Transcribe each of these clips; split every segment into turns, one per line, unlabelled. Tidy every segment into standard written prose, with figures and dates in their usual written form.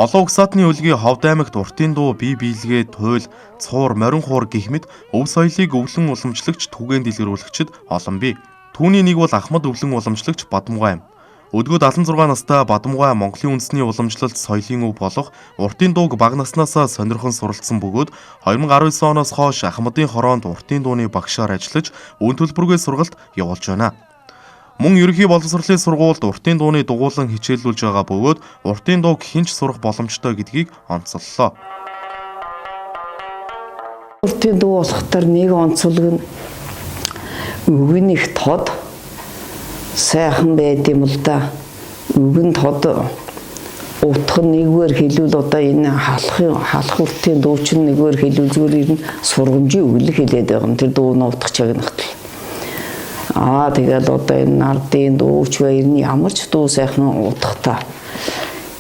Олон угсаатны өлгийн Ховд аймагт уртын дуу, бие биелгээ, туйл, цуур, морин хуур гэх мэт өв соёлыг өвлөн уламжлагч, түгээн дэлгэрүүлэгчид олон бий. Түүний нэг бол Ахмад өвлөн уламжлагч Бадамгай юм. Өдгөө 76 настай Бадамгай Монголын үндэсний уламжлалт соёлын өв болох уртын дууг бага наснаасаа сонирхон суралцсан бөгөөд 2019 оноос хойш Ахмадын хороонд уртын дууны багшаар ажиллаж өн төлбөргүй сургалт явуулж байна. Мөн ерөнхий боловсролын сургуульд уртын дууны дугуулan хичээллүүлж байгаа бөгөөд уртын дууг хинч сурах боломжтой гэдгийг онцоллоо.
Уртын дуу болохтар нэг онцлог нь өвгөн их тод сайхан байд юм л да. Өвгөн тод утх нэгвэр хэлүүл одоо энэ халах уртын дуу чинь нэгвэр хэлүүл зүгээр нь сургамжийн өглөг хэлээд байгаа юм. Тэр дууны утх чагнахт. Тэгэл одоо энэ нардын дууч баярны ямар ч дуу сайхан утгатай.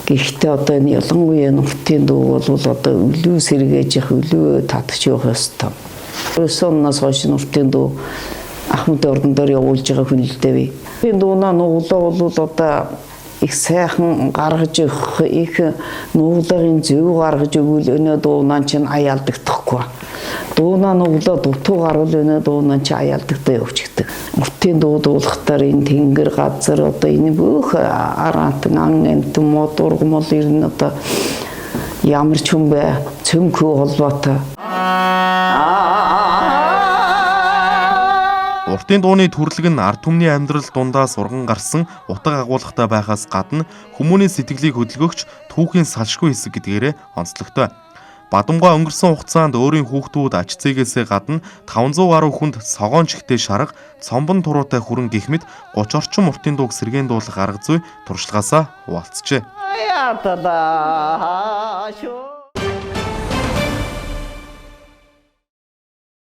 Гэхдээ одоо энэ ялангуяа уртын дуу бол одоо өлөө сэргээж явах, өлөө татчих явах ёстой. Өсөнөөс хойш уртын дуу Ахмад ордон дээр явуулж байгаа хүнэлтэй бий. Энэ дуунаа нуглаа бол одоо их сайхан гаргаж өгөх, их нуглагын зөв гаргаж өгвөл өнөө дуунаа чинь аяалдагдахгүй. Дуунаа нуглаа дутуу гарвал өнөө дуунаа чинь аяалдагдаа явчихдаг. Уртын дуу дуулахтаар энэ тэнгэр газар одоо энэ бүх араат ангент мотор гомол ирнэ одоо ямар ч юм бэ цөмхөө холбоотой.
Уртын дууны төрлөг нь ард түмний амьдрал дундаа сурган гарсан утга агуулгатай байхаас гадна хүмүүний сэтгэлийг хөдөлгөгч түүхийн салшгүй хэсэг гэдгээрээ онцлогтой. Бадамгай өнгөрсөн хугацаанд өөрийн хүүхдүүд ач зээгээсээ гадна 500 гаруй хүнд согоон чихтэй шарга, цомбон туруутай хүрэн гэх мэт 30 орчим уртын дууг сэргээн дуулах арга зүй туршлагаасаа хуваалцжээ.